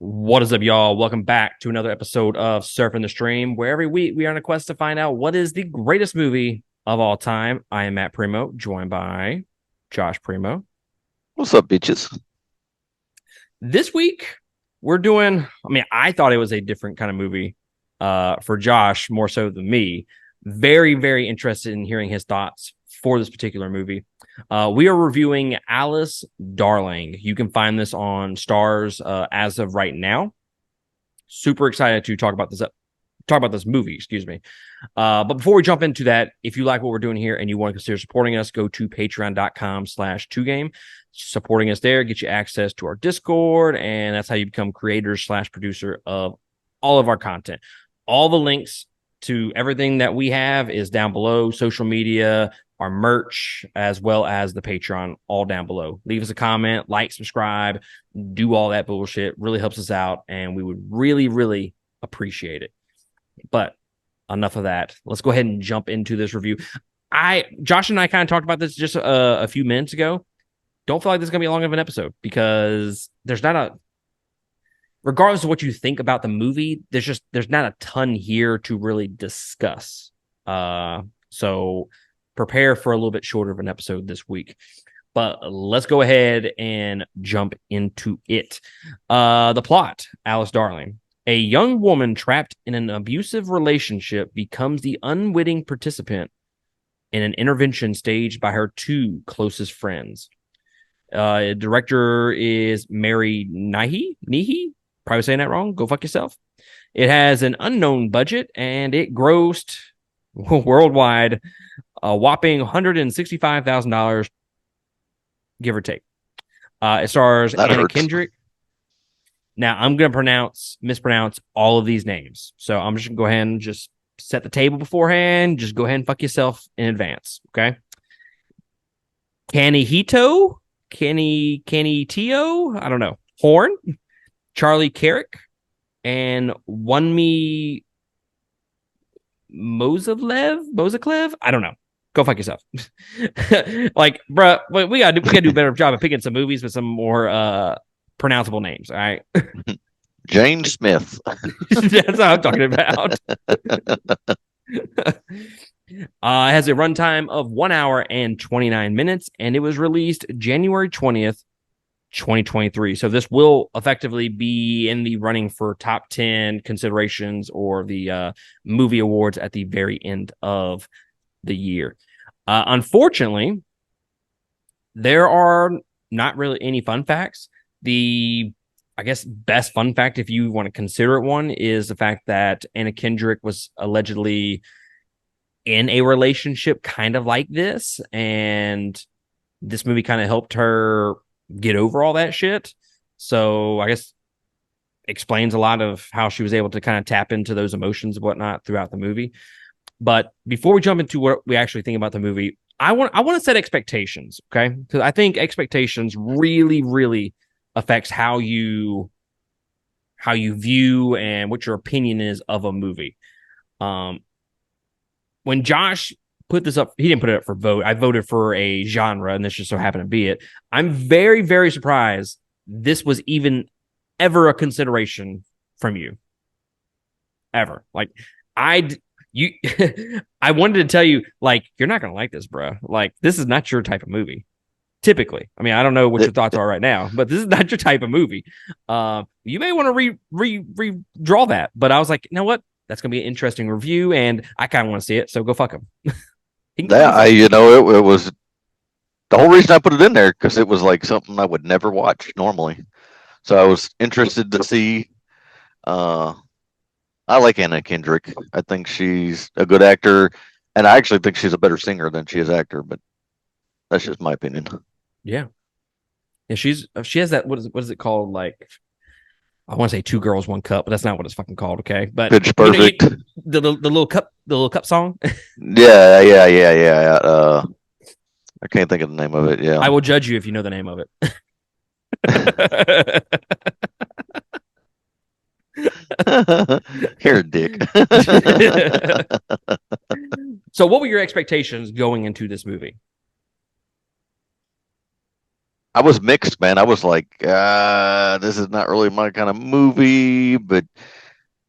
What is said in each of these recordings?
What is up, y'all? Welcome back to another episode of Surfing the Stream, where every week we are on a quest to find out what is the greatest movie of all time. I am Matt Primo, joined by Josh Primo. What's up, bitches? This week we're doing, I thought it was a different kind of movie for Josh, more so than me. Very, very interested in hearing his thoughts for this particular movie. We are reviewing Alice Darling. You can find this on Stars as of right now. Super excited to talk about this movie, excuse me. But before we jump into that, if you like what we're doing here and you want to consider supporting us, go to patreon.com/2game. Supporting us there, get you access to our Discord, and that's how you become creators/producer of all of our content. All the links to everything that we have is down below, social media, our merch, as well as the Patreon, all down below. Leave us a comment, like, subscribe, do all that bullshit. Really helps us out, and we would really, really appreciate it. But enough of that. Let's go ahead and jump into this review. Josh and I kind of talked about this just a few minutes ago. Don't feel like this is gonna be long of an episode because regardless of what you think about the movie, there's not a ton here to really discuss. So prepare for a little bit shorter of an episode this week. But let's go ahead and jump into it. The plot: Alice Darling. A young woman trapped in an abusive relationship becomes the unwitting participant in an intervention staged by her two closest friends. Director is Mary Nihi. Probably saying that wrong. Go fuck yourself. It has an unknown budget and it grossed worldwide a whopping $165,000, give or take. It stars That Anna hurts. Kendrick. Now I'm gonna mispronounce all of these names, so I'm just gonna go ahead and just set the table beforehand. Just go ahead and fuck yourself in advance, okay? Kanihito, Kanitio, I don't know. Horn, Charlie Carrick, and Wunmi Mozaklev. I don't know. Go fuck yourself. Like, bruh, we gotta do a better job of picking some movies with some more pronounceable names. All right, Jane Smith. that's what I'm talking about. It has a runtime of 1 hour and 29 minutes, and it was released January 20th, 2023. So this will effectively be in the running for top 10 considerations or the movie awards at the very end of the year. Unfortunately, there are not really any fun facts. I guess, best fun fact, if you want to consider it one, is the fact that Anna Kendrick was allegedly in a relationship kind of like this, and this movie kind of helped her get over all that shit. So I guess explains a lot of how she was able to kind of tap into those emotions and whatnot throughout the movie. But before we jump into what we actually think about the movie, I want to set expectations, okay? Because I think expectations really, really affects how you view and what your opinion is of a movie. When Josh put this up, he didn't put it up for vote. I voted for a genre, and this just so happened to be it. I'm very, very surprised this was even ever a consideration from you. Ever. Like, I you I wanted to tell you, like, you're not gonna like this, bro. Like, this is not your type of movie. Typically, I mean, I don't know what your It, thoughts are right now, but this is not your type of movie. You may want to redraw that, but I was like, you know what? That's gonna be an interesting review, and I kind of want to see it. So go fuck him. He can go fuck that I, himself. you know, it was the whole reason I put it in there because it was like something I would never watch normally. So I was interested to see. Uh, I like Anna Kendrick. I think she's a good actor, and I actually think she's a better singer than she is actor. But that's just my opinion. Yeah, yeah. She has that. What is it called? Like, I want to say Two Girls One Cup, but that's not what it's fucking called. Okay, but Pitch you know, Perfect. the little cup song. Yeah, yeah, yeah, yeah. I can't think of the name of it. Yeah. I will judge you if you know the name of it. Here, Dick. So, what were your expectations going into this movie? I was mixed, man. I was like, this is not really my kind of movie, but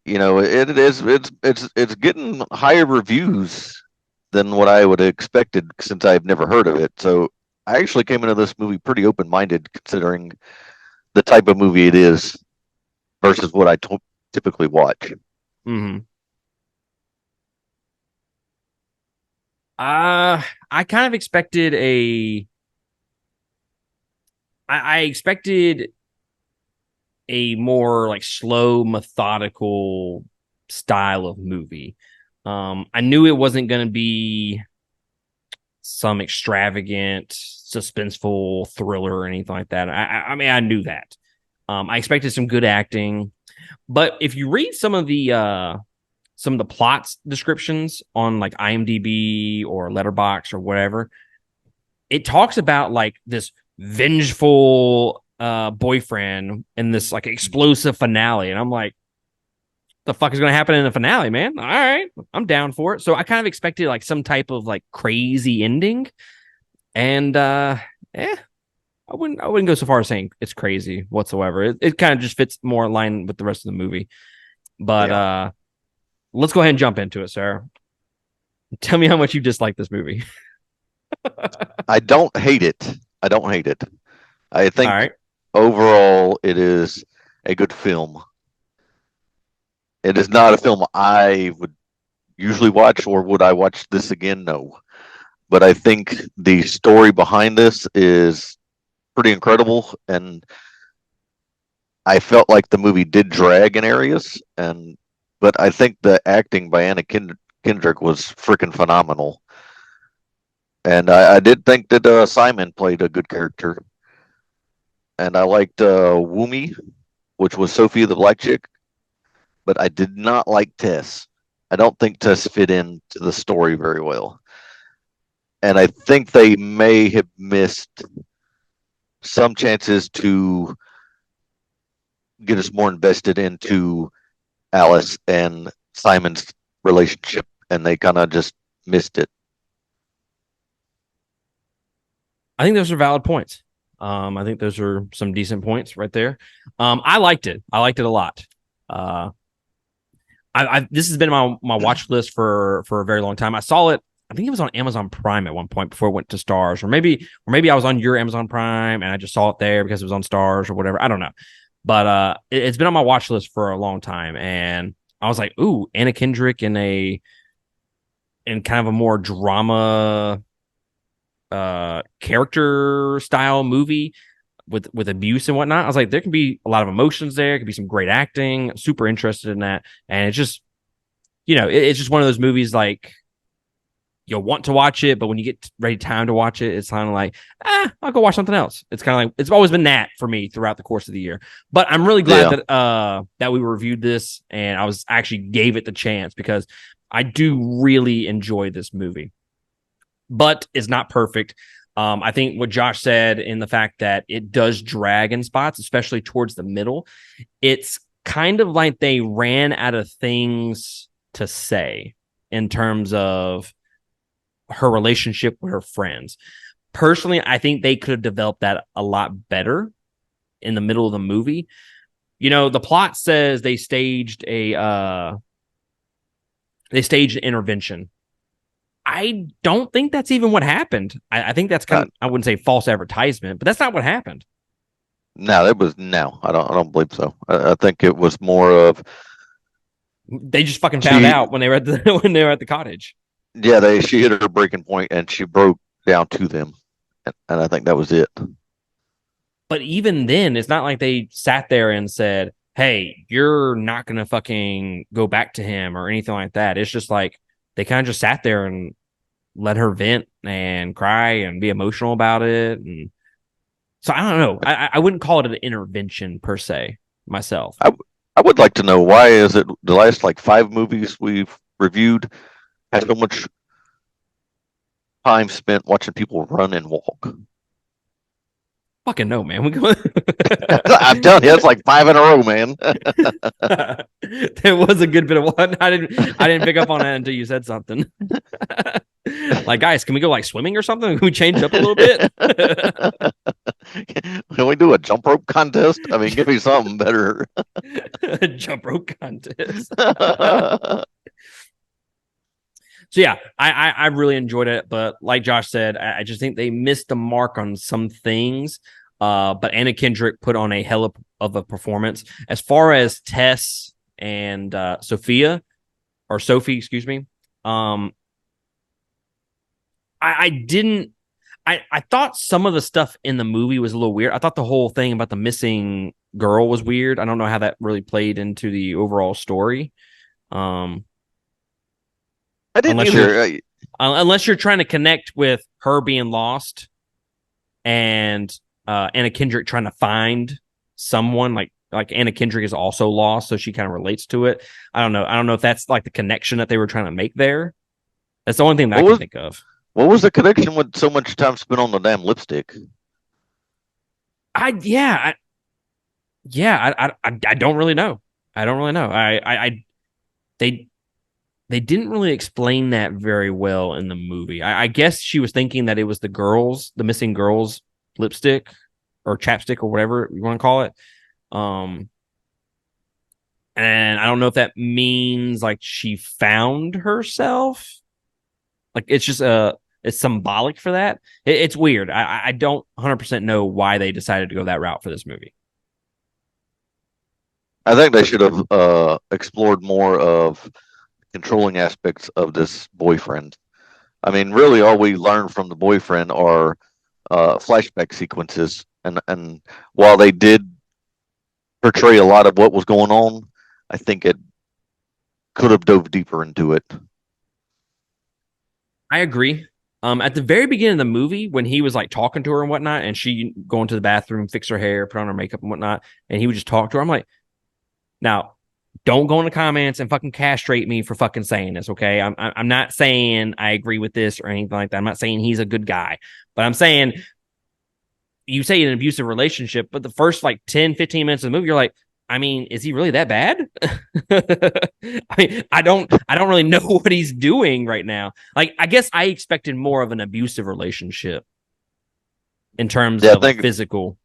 it is. It's getting higher reviews than what I would have expected since I've never heard of it. So I actually came into this movie pretty open-minded, considering the type of movie it is versus what I typically watch. Mm-hmm. Uh, I kind of expected I expected a more like slow, methodical style of movie. I knew it wasn't going to be some extravagant, suspenseful thriller or anything like that. I mean, I knew that. I expected some good acting, but if you read some of the plots descriptions on like IMDb or Letterbox or whatever, it talks about like this vengeful boyfriend and this like explosive finale, and I'm like, the fuck is going to happen in the finale, man? All right, I'm down for it. So I kind of expected like some type of like crazy ending, and eh, I wouldn't go so far as saying it's crazy whatsoever. It kind of just fits more in line with the rest of the movie. But Yeah, let's go ahead and jump into it, sir. Tell me how much you dislike this movie. I don't hate it. I don't hate it. I All think right. overall it is a good film. It is not a film I would usually watch, or would I watch this again? No. But I think the story behind this is pretty incredible, and I felt like the movie did drag in areas, and but I think the acting by Anna Kendrick was freaking phenomenal, and I did think that Simon played a good character, and I liked Woomy, which was Sophie the black chick, but I did not like Tess. I don't think Tess fit into the story very well, and I think they may have missed some chances to get us more invested into Alice and Simon's relationship, and they kind of just missed it. I think those are valid points. I think those are some decent points right there. I liked it. I liked it a lot. Uh, this has been my watch list for a very long time. I saw it. I think it was on Amazon Prime at one point before it went to Stars, or maybe I was on your Amazon Prime and I just saw it there because it was on Stars or whatever. I don't know, but it's been on my watch list for a long time, and I was like, ooh, Anna Kendrick in kind of a more drama character style movie with abuse and whatnot. I was like, there can be a lot of emotions there. It could be some great acting. Super interested in that, and it's just it's just one of those movies like you'll want to watch it, but when you get ready time to watch it, it's kind of like I'll go watch something else. It's kind of like it's always been that for me throughout the course of the year. But I'm really glad Yeah, that we reviewed this and I was actually gave it the chance because I do really enjoy this movie, but it's not perfect. I think what Josh said in the fact that it does drag in spots, especially towards the middle, it's kind of like they ran out of things to say in terms of her relationship with her friends. Personally, I think they could have developed that a lot better in the middle of the movie. The plot says they staged an intervention. I don't think that's even what happened. I think that's kind uh, of, I wouldn't say false advertisement, but that's not what happened. no, it was no. I don't believe so. I think it was more of They just fucking found she. out when they were at the when they were at the cottage. Yeah, she hit her breaking point and she broke down to them, and I think that was it. But even then, it's not like they sat there and said, "Hey, you're not gonna fucking go back to him" or anything like that. It's just like they kind of just sat there and let her vent and cry and be emotional about it. And so I don't know. I wouldn't call it an intervention per se myself. I I would like to know why is it the last like 5 movies we've reviewed had so much time spent watching people run and walk. Fucking no, man. We go. I'm telling you, it's like 5 in a row, man. There was a good bit of one. I didn't pick up on that until you said something. Like, guys, can we go like swimming or something? Can we change up a little bit? Can we do a jump rope contest? I mean, give me something better. Jump rope contest. So yeah, I really enjoyed it, but like Josh said, I just think they missed the mark on some things. But Anna Kendrick put on a hell of a performance. As far as Tess and Sophie, excuse me. Um, I didn't. I thought some of the stuff in the movie was a little weird. I thought the whole thing about the missing girl was weird. I don't know how that really played into the overall story. Um, I didn't unless you're either. unless you're trying to connect with her being lost and Anna Kendrick trying to find someone like Anna Kendrick is also lost, so she kind of relates to it. I don't know. I don't know if that's like the connection that they were trying to make there. That's the only thing that I What can was think of. what was the connection with so much time spent on the damn lipstick? I yeah, I, yeah, I don't really know. I don't really know. They they didn't really explain that very well in the movie. I guess she was thinking that it was the missing girls lipstick or chapstick or whatever you want to call it. Um, and I don't know if that means like she found herself. Like it's just it's symbolic for that. It's weird. I don't 100% know why they decided to go that route for this movie. I think they should have explored more of controlling aspects of this boyfriend. I mean, really, all we learn from the boyfriend are flashback sequences, and while they did portray a lot of what was going on, I think it could have dove deeper into it. I agree. At the very beginning of the movie, when he was like talking to her and whatnot, and she going to the bathroom, fix her hair, put on her makeup and whatnot, and he would just talk to her, I'm like, now, don't go in the comments and fucking castrate me for fucking saying this, okay? I'm not saying I agree with this or anything like that. I'm not saying he's a good guy, but I'm saying you say an abusive relationship, but the first like 10, 15 minutes of the movie, you're like, I mean, is he really that bad? I mean, I don't really know what he's doing right now. Like, I guess I expected more of an abusive relationship in terms Yeah, I of like think physical.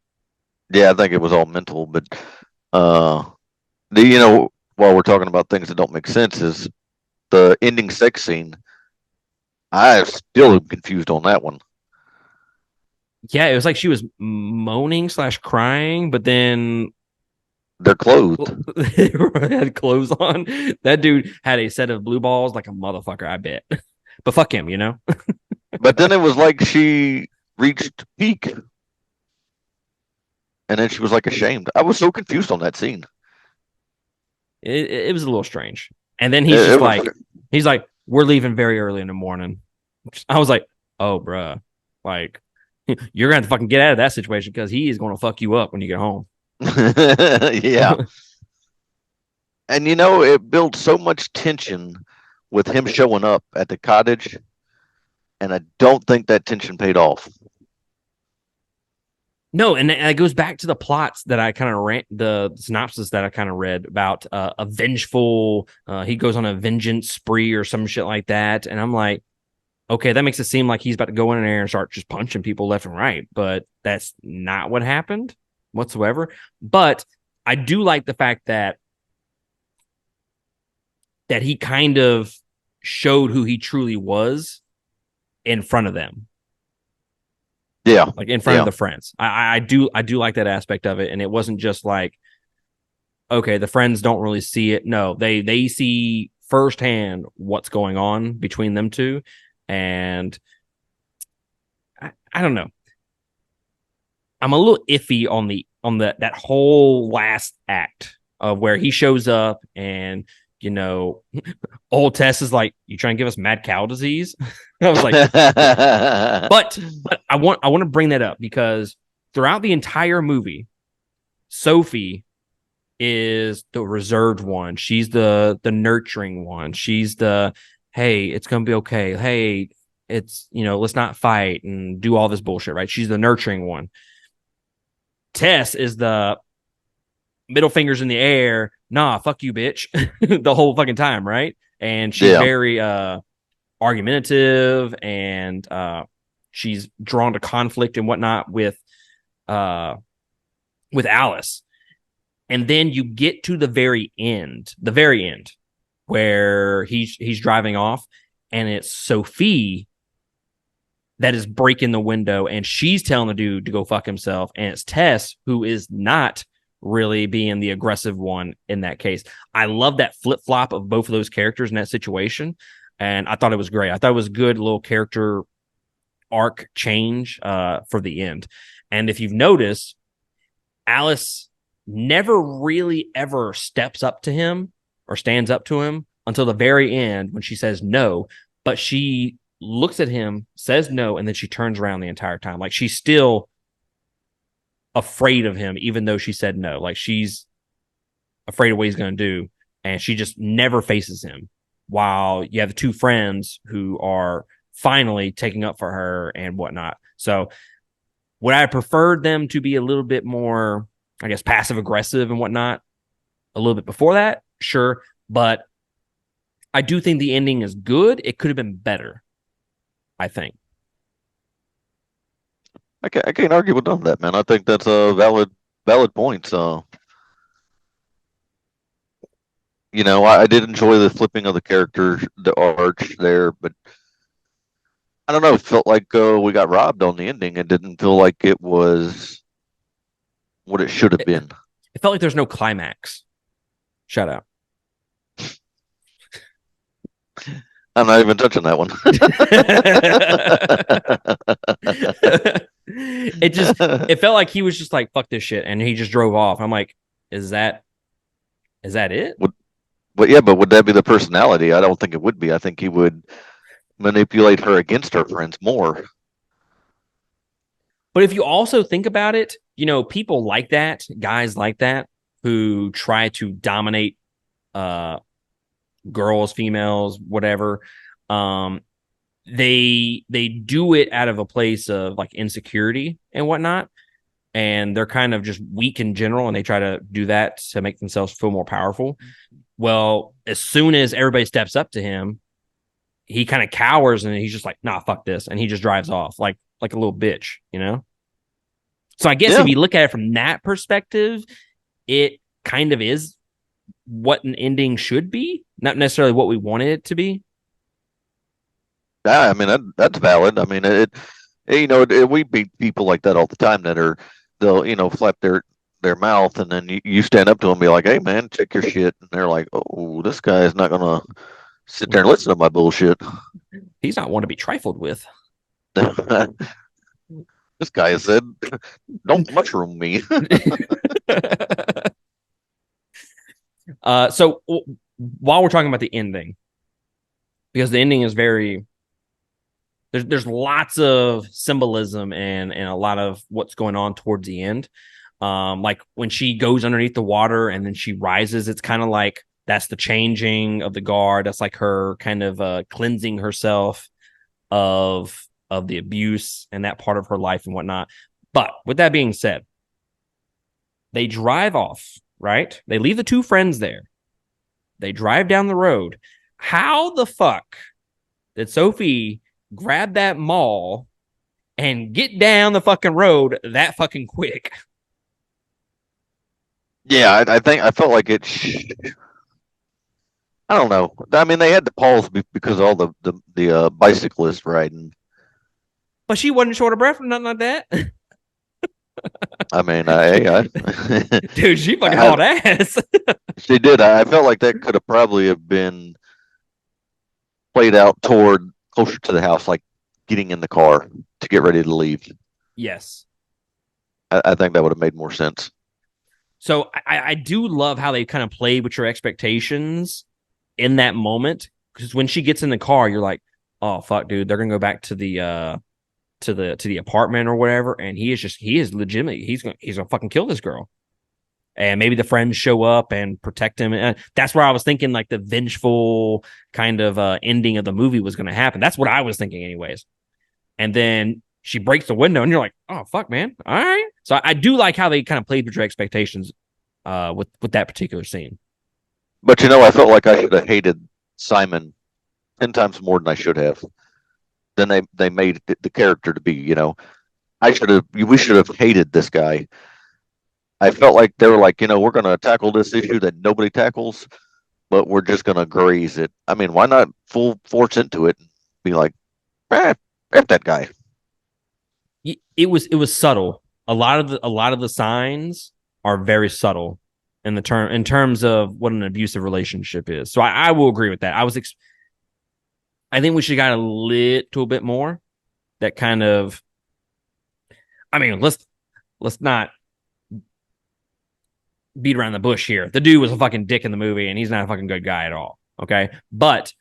yeah, I think it was all mental, but uh, while we're talking about things that don't make sense, is the ending sex scene. I still am confused on that one. Yeah, it was like she was moaning slash crying, but then They're clothed. had clothes on. That dude had a set of blue balls like a motherfucker, I bet. But fuck him, you know? But then it was like she reached peak, and then she was like ashamed. I was so confused on that scene. It was a little strange. And then It was. he's like, we're leaving very early in the morning. I was like, oh, bruh. Like, you're going to have to fucking get out of that situation because he is going to fuck you up when you get home. Yeah, and it built so much tension with him showing up at the cottage, and I don't think that tension paid off. No, and it goes back to the plots that I kind of ran the synopsis that I kind of read about a vengeful. He goes on a vengeance spree or some shit like that, and I'm like, okay, that makes it seem like he's about to go in there and start just punching people left and right, but that's not what happened whatsoever. But I do like the fact that he kind of showed who he truly was in front of them, Yeah, like in front of yeah. the friends. I do like that aspect of it, and it wasn't just like, okay, the friends don't really see it. No, they see firsthand what's going on between them two, and I don't know. I'm a little iffy on that whole last act of where he shows up and you know old Tess is like, you trying to give us mad cow disease? I was like, but I want to bring that up because throughout the entire movie, Sophie is the reserved one. She's the nurturing one. She's the, hey, it's gonna be okay. Hey, it's let's not fight and do all this bullshit, right? She's the nurturing one. Tess is the middle fingers in the air. Nah, fuck you, bitch. The whole fucking time, right? And she's Yeah. very argumentative, and she's drawn to conflict and whatnot uh, with Alice. And then you get to the very end, where he's driving off, and it's Sophie that is breaking the window, and she's telling the dude to go fuck himself, and it's Tess who is not really being the aggressive one in that case. I love that flip flop of both of those characters in that situation, and I thought it was great. I thought it was a good little character arc change for the end. And if you've noticed, Alice never really ever steps up to him or stands up to him until the very end when she says no, but she looks at him, says no, and then she turns around the entire time. Like she's still afraid of him, even though she said no. Like she's afraid of what he's going to do, and she just never faces him. While you have the two friends who are finally taking up for her and whatnot. So, would I have preferred them to be a little bit more, I guess, passive aggressive and whatnot a little bit before that? Sure. But I do think the ending is good. It could have been better, I think. I can't argue with none of that, man. I think that's a valid point. So, I did enjoy the flipping of the characters, the arch there, but I don't know. It felt like we got robbed on the ending. It didn't feel like it was what it should have It, been. it felt like there's no climax. Shout out. I'm not even touching that one. It felt like he was just like, fuck this shit. And he just drove off. I'm like, is that it? But would that be the personality? I don't think it would be. I think he would manipulate her against her friends more. But if you also think about it, people like that, guys like that, who try to dominate girls, females, whatever. They do it out of a place of like insecurity and whatnot, and they're kind of just weak in general, and they try to do that to make themselves feel more powerful. Well, as soon as everybody steps up to him, he kind of cowers and he's just like, nah, fuck this, and he just drives off like a little bitch. So I guess Yeah, if you look at it from that perspective, it kind of is what an ending should be, not necessarily what we wanted it to be. I mean that's valid. I mean we beat people like that all the time they'll flap their mouth, and then you stand up to them and be like, hey man, check your shit, and they're like, oh, this guy is not gonna sit there and listen to my bullshit. He's not one to be trifled with. This guy said, don't mushroom me. So while we're talking about the ending, because the ending is very there's lots of symbolism and a lot of what's going on towards the end. Like when she goes underneath the water and then she rises, it's kind of like that's the changing of the guard. That's like her kind of cleansing herself of the abuse and that part of her life and whatnot. But with that being said, they drive off, right? They leave the two friends there. They drive down the road. How the fuck did Sophie grab that maul and get down the fucking road that fucking quick? Yeah, I felt like I don't know. I mean, they had to pause because of all the bicyclists riding. But she wasn't short of breath or nothing like that. I mean, Dude, she fucking hauled ass. she did. I felt like that could have probably have been played out toward closer to the house, like getting in the car to get ready to leave. Yes. I think that would have made more sense. So I do love how they kind of played with your expectations in that moment. Because when she gets in the car, you're like, oh fuck, dude, they're gonna go back to the apartment or whatever, and he is legitimately he's gonna fucking kill this girl. And maybe the friends show up and protect him. And that's where I was thinking like the vengeful kind of ending of the movie was going to happen. That's what I was thinking anyways. And then she breaks the window and you're like, oh, fuck, man. All right. So I do like how they kind of played with your expectations with that particular scene. But I felt like I should have hated Simon 10 times more than I should have. Than they made the character to be. I should have. We should have hated this guy. I felt like they were like, we're going to tackle this issue that nobody tackles, but we're just going to graze it. I mean, why not full force into it and be like, F that guy. It was subtle. A lot of the signs are very subtle in terms of what an abusive relationship is. So I will agree with that. I think we should have got a little bit more. That kind of. I mean, let's not beat around the bush here. The dude was a fucking dick in the movie, and he's not a fucking good guy at all. Okay, but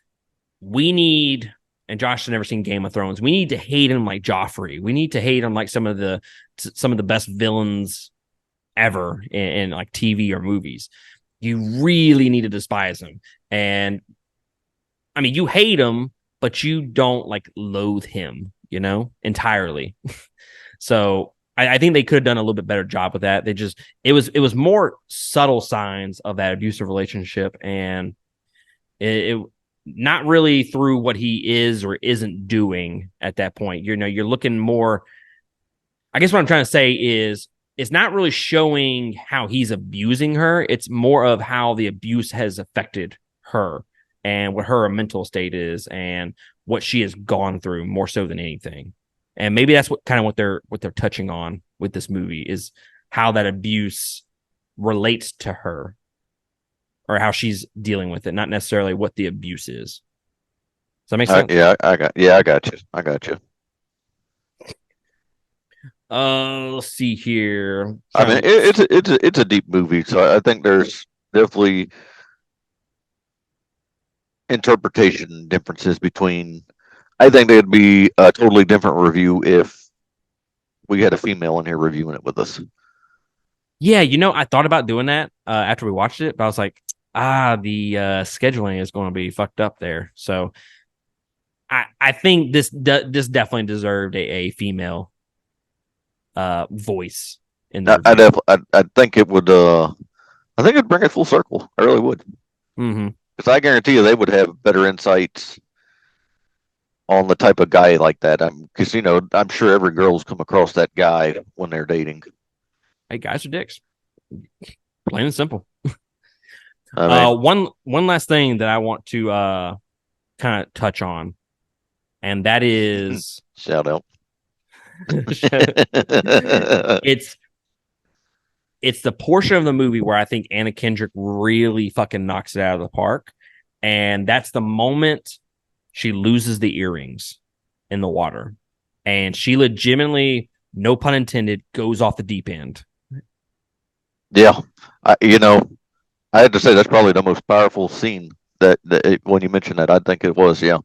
we need. And Josh has never seen Game of Thrones. We need to hate him like Joffrey. We need to hate him like some of the best villains ever in like TV or movies. You really need to despise him. And I mean, you hate him, but you don't like loathe him, entirely. So I think they could have done a little bit better job with that. It was more subtle signs of that abusive relationship, and it not really through what he is or isn't doing at that point. You're looking more. I guess what I'm trying to say is it's not really showing how he's abusing her. It's more of how the abuse has affected her and what her mental state is and what she has gone through more so than anything. And maybe that's what they're touching on with this movie is how that abuse relates to her or how she's dealing with it, not necessarily what the abuse is. Does that make sense? I got you. I got you. Let's see here. I mean, it's a deep movie, so I think there's definitely interpretation differences between. I think it'd be a totally different review if we had a female in here reviewing it with us. Yeah, I thought about doing that after we watched it, but I was like, the scheduling is going to be fucked up there. So I think this definitely deserved a female voice in the review. I think it would. I think it'd bring it full circle. I really would. Mm-hmm. Because I guarantee you, they would have better insights on the type of guy like that. Because I'm sure every girl's come across that guy when they're dating. Hey, guys are dicks. Plain and simple. I mean, one last thing that I want to kind of touch on, and that is shout out. it's the portion of the movie where I think Anna Kendrick really fucking knocks it out of the park, and that's the moment she loses the earrings in the water, and she legitimately, no pun intended, goes off the deep end. Yeah, I had to say that's probably the most powerful scene when you mentioned that, I think it was. Yeah,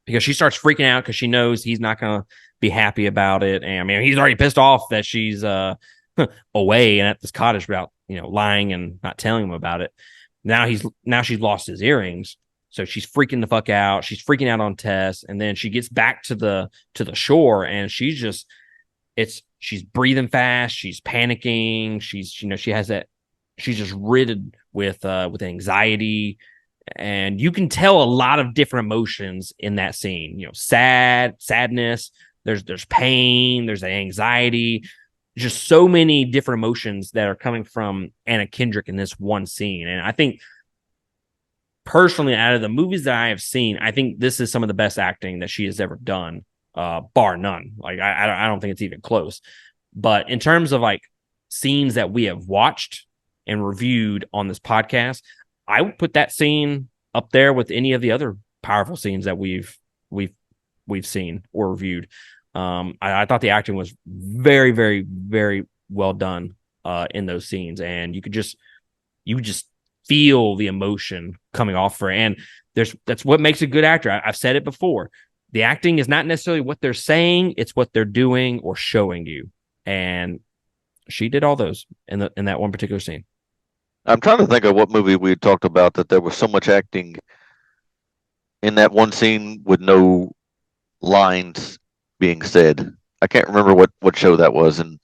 because she starts freaking out because she knows he's not going to be happy about it. And I mean, he's already pissed off that she's away and at this cottage without, lying and not telling him about it. Now she's lost his earrings. So she's freaking the fuck out. She's freaking out on Tess. And then she gets back to the shore and she's breathing fast. She's panicking. She's just riddled with anxiety. And you can tell a lot of different emotions in that scene. Sadness. There's pain. There's anxiety. Just so many different emotions that are coming from Anna Kendrick in this one scene. And I think personally, out of the movies that I have seen, I think this is some of the best acting that she has ever done, bar none. Like I don't think it's even close. But in terms of like scenes that we have watched and reviewed on this podcast, I would put that scene up there with any of the other powerful scenes that we've seen or reviewed. I thought the acting was very, very, very well done in those scenes, and you would just feel the emotion coming off her. And that's what makes a good actor. I've said it before. The acting is not necessarily what they're saying; it's what they're doing or showing you. And she did all those in that one particular scene. I'm trying to think of what movie we had talked about that there was so much acting in that one scene with no lines being said. I can't remember what show that was, and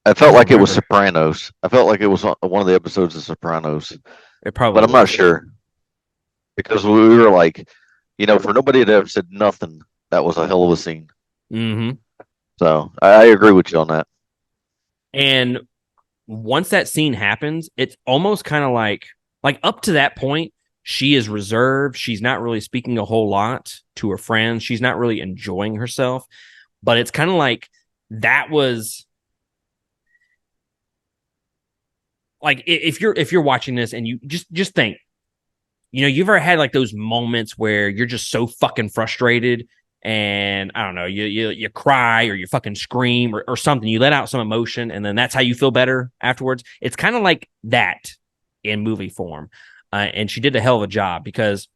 I felt like it was Sopranos. I felt like it was one of the episodes of Sopranos, It probably but I'm not was. sure. because we were like, for nobody to have said nothing, that was a hell of a scene. Mm-hmm. So I agree with you on that. And once that scene happens, it's almost kind of like up to that point, she is reserved. She's not really speaking a whole lot to her friends. She's not really enjoying herself. But it's kind of like that was like if you're watching this and you just think, you've ever had like those moments where you're just so fucking frustrated and I don't know, you cry or you fucking scream or something. You let out some emotion and then that's how you feel better afterwards. It's kind of like that in movie form. And she did a hell of a job because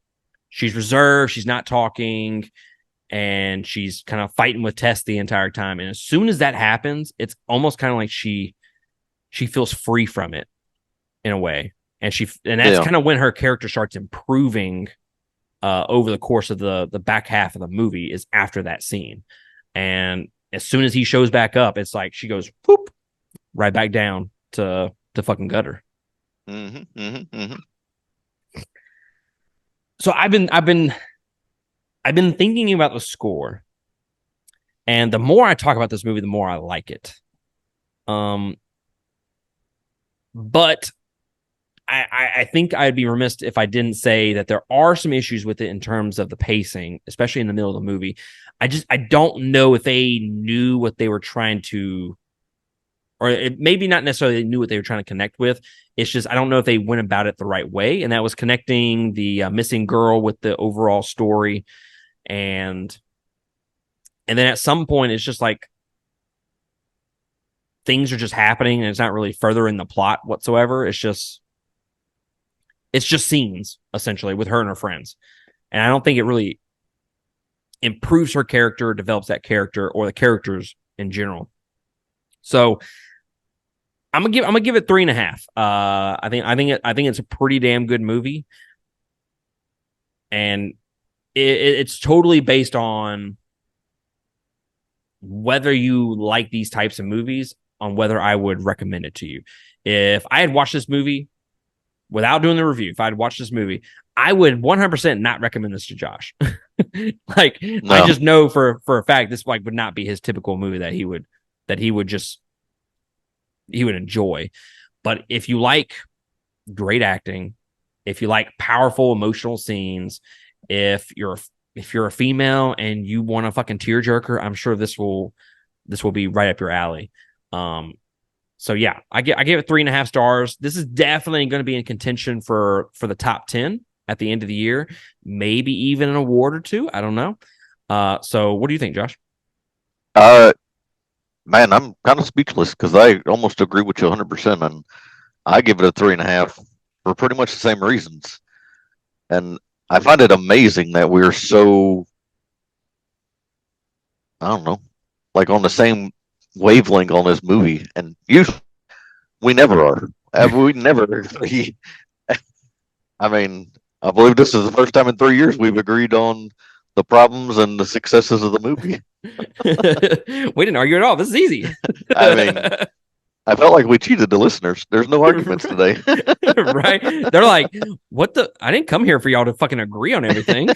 she's reserved, she's not talking, and she's kind of fighting with Tess the entire time. And as soon as that happens, it's almost kind of like she feels free from it in a way. And that's Yeah. kind of when her character starts improving over the course of the back half of the movie is after that scene. And as soon as he shows back up, it's like she goes whoop right back down to fucking gutter. So I've been thinking about the score, and the more I talk about this movie, the more I like it. Um, but I think I'd be remiss if I didn't say that there are some issues with it in terms of the pacing, especially in the middle of the movie. I don't know if they knew what they were trying to, or maybe not necessarily knew what they were trying to connect with. It's just I don't know if they went about it the right way, and that was connecting the missing girl with the overall story, and then at some point it's just like things are just happening, and it's not really furthering the plot whatsoever. It's just scenes essentially with her and her friends. And I don't think it really improves her character, develops that character, or the characters in general. So I'm gonna give it 3.5. I think it's a pretty damn good movie, and it's totally based on whether you like these types of movies, on whether I would recommend it to you. If I had watched this movie without doing the review, if I'd watched this movie, I would 100% not recommend this to Josh. Like I No. just know for a fact this like would not be his typical movie that he would enjoy. But if you like great acting, if you like powerful emotional scenes, if you're a female and you want a fucking tearjerker, I'm sure this will be right up your alley. Um, so yeah, I give it 3.5 stars. This is definitely going to be in contention for the top 10 at the end of the year, maybe even an award or two. I don't know. So what do you think, Josh? Uh, Man, I'm kind of speechless because I almost agree with you 100%, and I give it a 3.5 for pretty much the same reasons. And I find it amazing that we're so, I don't know, like on the same wavelength on this movie, and usually we never are. We never agree. I mean, I believe this is the first time in 3 years we've agreed on the problems and the successes of the movie. We didn't argue at all. This is easy. I mean, I felt like we cheated the listeners. There's no arguments today. Right? They're like, what the? I didn't come here for y'all to fucking agree on everything.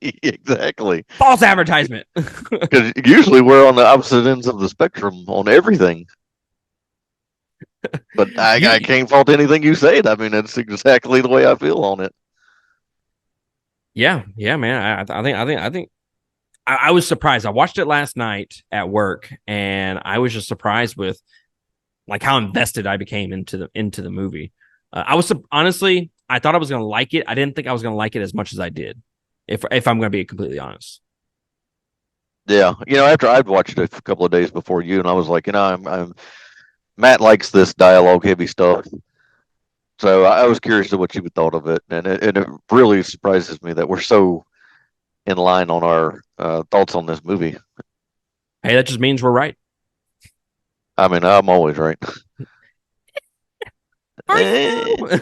Exactly. False advertisement. Because usually we're on the opposite ends of the spectrum on everything. But I you, can't fault anything you said. I mean, it's exactly the way I feel on it. yeah, man. I was surprised. I watched it last night at work, and I was just surprised with like how invested I became into the movie. Honestly, I thought I was gonna like it. I didn't think I was gonna like it as much as I did. If I'm gonna be completely honest. Yeah, after I'd watched it a couple of days before you, and I was like, I'm Matt likes this dialogue heavy stuff, so I was curious to what you thought of it, and it really surprises me that we're so in line on our thoughts on this movie. Hey, that just means we're right. I mean, I'm always right. Are you now?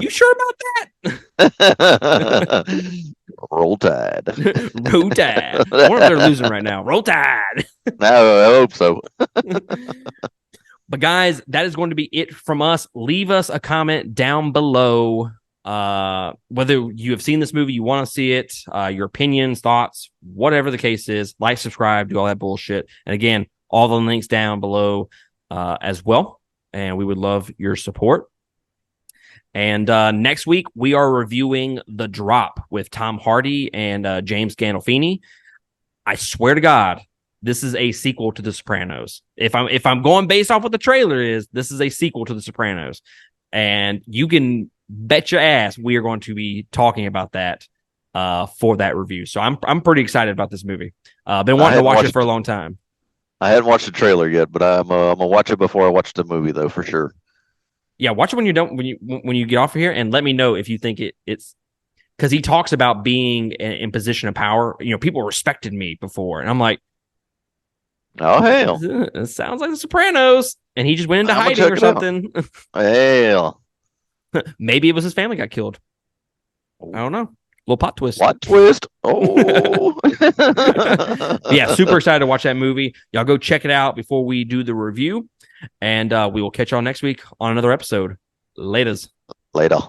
You sure about Roll Tide. that? Roll Tide. I wonder if they're losing right now. Roll Tide. No, I hope so. But guys, that is going to be it from us. Leave us a comment down below. Whether you have seen this movie, you want to see it, your opinions, thoughts, whatever the case is. Like, subscribe, do all that bullshit. And again, all the links down below as well. And we would love your support. And next week, we are reviewing The Drop with Tom Hardy and James Gandolfini. I swear to God, this is a sequel to The Sopranos. If I'm going based off what the trailer is, this is a sequel to The Sopranos. And you can bet your ass we are going to be talking about that for that review. So I'm pretty excited about this movie. Been wanting to watch it for a long time. I hadn't watched the trailer yet, but I'm gonna watch it before I watch the movie, though, for sure. Yeah, watch it when you get off of here, and let me know if you think it's because he talks about being in position of power. You know, people respected me before, and I'm like, oh hell, it sounds like The Sopranos, and he just went into hiding or something. Hell, maybe it was his family got killed. I don't know. Little plot twist. Plot twist. Oh. Yeah, super excited to watch that movie. Y'all go check it out before we do the review. And we will catch y'all next week on another episode. Laters. Later.